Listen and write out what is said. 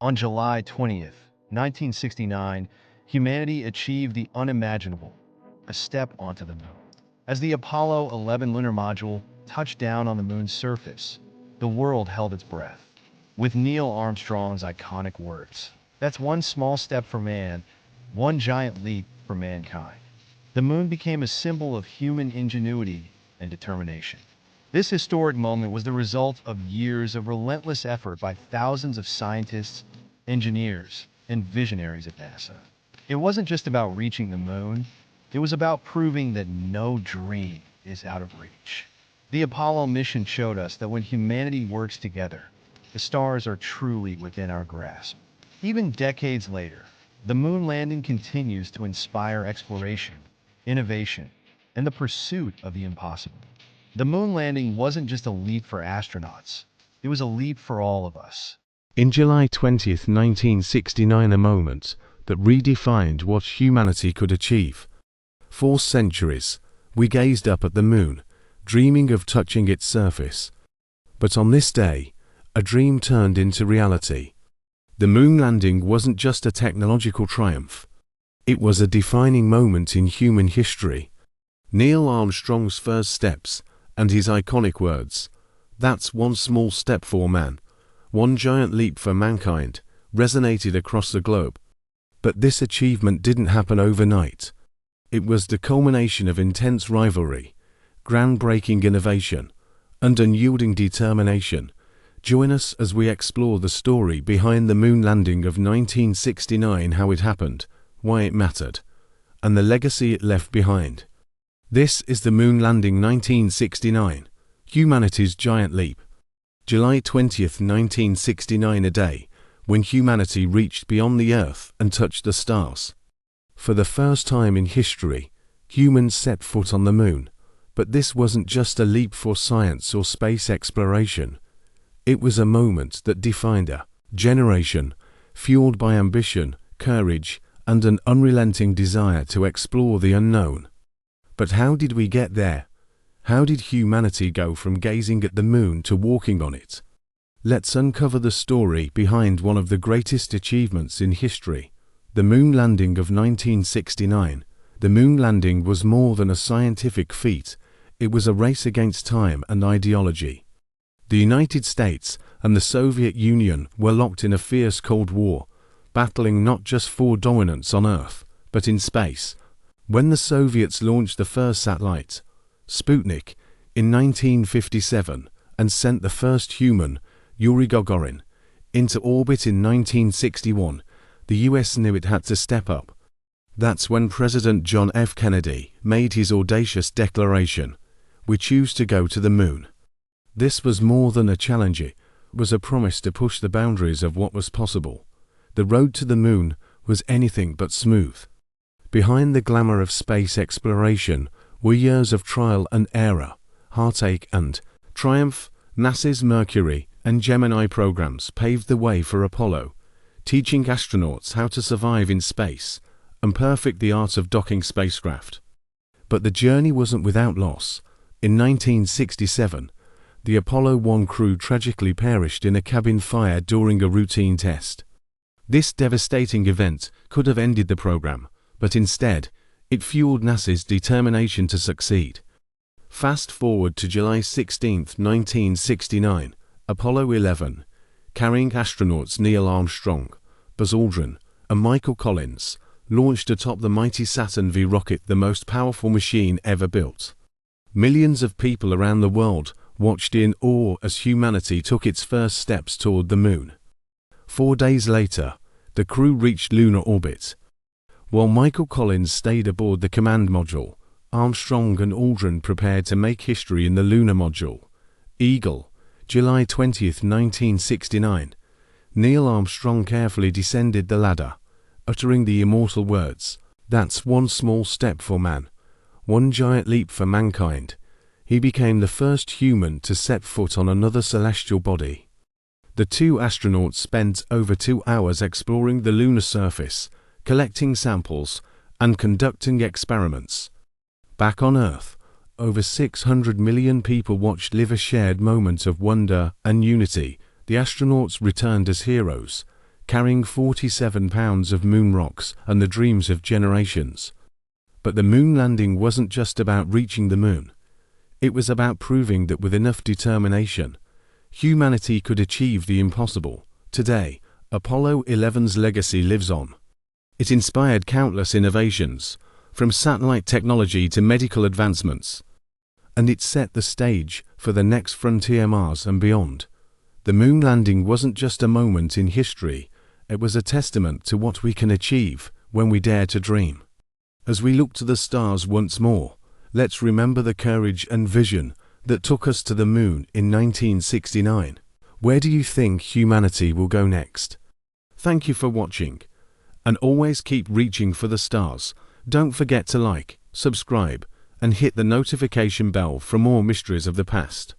On July 20th, 1969, humanity achieved the unimaginable, a step onto the moon. As the Apollo 11 lunar module touched down on the moon's surface, the world held its breath. With Neil Armstrong's iconic words, "That's one small step for man, one giant leap for mankind," the moon became a symbol of human ingenuity and determination. This historic moment was the result of years of relentless effort by thousands of scientists, engineers, and visionaries at NASA. It wasn't just about reaching the moon, it was about proving that no dream is out of reach. The Apollo mission showed us that when humanity works together, the stars are truly within our grasp. Even decades later, the moon landing continues to inspire exploration, innovation, and the pursuit of the impossible. The moon landing wasn't just a leap for astronauts, it was a leap for all of us. In July 20th, 1969, a moment that redefined what humanity could achieve. For centuries, we gazed up at the moon, dreaming of touching its surface. But on this day, a dream turned into reality. The moon landing wasn't just a technological triumph. It was a defining moment in human history. Neil Armstrong's first steps and his iconic words, "That's one small step for man, one giant leap for mankind," resonated across the globe. But this achievement didn't happen overnight. It was the culmination of intense rivalry, groundbreaking innovation, and unyielding determination. Join us as we explore the story behind the moon landing of 1969, how it happened, why it mattered, and the legacy it left behind. This is the moon landing 1969, humanity's giant leap. July 20th, 1969, a day when humanity reached beyond the Earth and touched the stars. For the first time in history, humans set foot on the moon. But this wasn't just a leap for science or space exploration. It was a moment that defined a generation, fueled by ambition, courage, and an unrelenting desire to explore the unknown. But how did we get there? How did humanity go from gazing at the moon to walking on it? Let's uncover the story behind one of the greatest achievements in history, the moon landing of 1969. The moon landing was more than a scientific feat. It was a race against time and ideology. The United States and the Soviet Union were locked in a fierce Cold War, battling not just for dominance on Earth, but in space. When the Soviets launched the first satellite, Sputnik, in 1957, and sent the first human, Yuri Gagarin, into orbit in 1961, the US knew it had to step up. That's when President John F. Kennedy made his audacious declaration, "We choose to go to the moon." This was more than a challenge, it was a promise to push the boundaries of what was possible. The road to the moon was anything but smooth. Behind the glamour of space exploration were years of trial and error, heartache and triumph. NASA's Mercury and Gemini programs paved the way for Apollo, teaching astronauts how to survive in space and perfect the art of docking spacecraft. But the journey wasn't without loss. In 1967, the Apollo 1 crew tragically perished in a cabin fire during a routine test. This devastating event could have ended the program, but instead, it fueled NASA's determination to succeed. Fast forward to July 16th, 1969, Apollo 11, carrying astronauts Neil Armstrong, Buzz Aldrin, and Michael Collins, launched atop the mighty Saturn V rocket, the most powerful machine ever built. Millions of people around the world watched in awe as humanity took its first steps toward the moon. 4 days later, the crew reached lunar orbit. While Michael Collins stayed aboard the command module, Armstrong and Aldrin prepared to make history in the lunar module. Eagle, July 20th, 1969. Neil Armstrong carefully descended the ladder, uttering the immortal words, "That's one small step for man, one giant leap for mankind." He became the first human to set foot on another celestial body. The two astronauts spent over 2 hours exploring the lunar surface, collecting samples, and conducting experiments. Back on Earth, over 600 million people watched live a shared moment of wonder and unity. The astronauts returned as heroes, carrying 47 pounds of moon rocks and the dreams of generations. But the moon landing wasn't just about reaching the moon. It was about proving that with enough determination, humanity could achieve the impossible. Today, Apollo 11's legacy lives on. It inspired countless innovations, from satellite technology to medical advancements, and it set the stage for the next frontier, Mars and beyond. The moon landing wasn't just a moment in history, it was a testament to what we can achieve when we dare to dream. As we look to the stars once more, let's remember the courage and vision that took us to the moon in 1969. Where do you think humanity will go next? Thank you for watching, and always keep reaching for the stars. Don't forget to like, subscribe, and hit the notification bell for more mysteries of the past.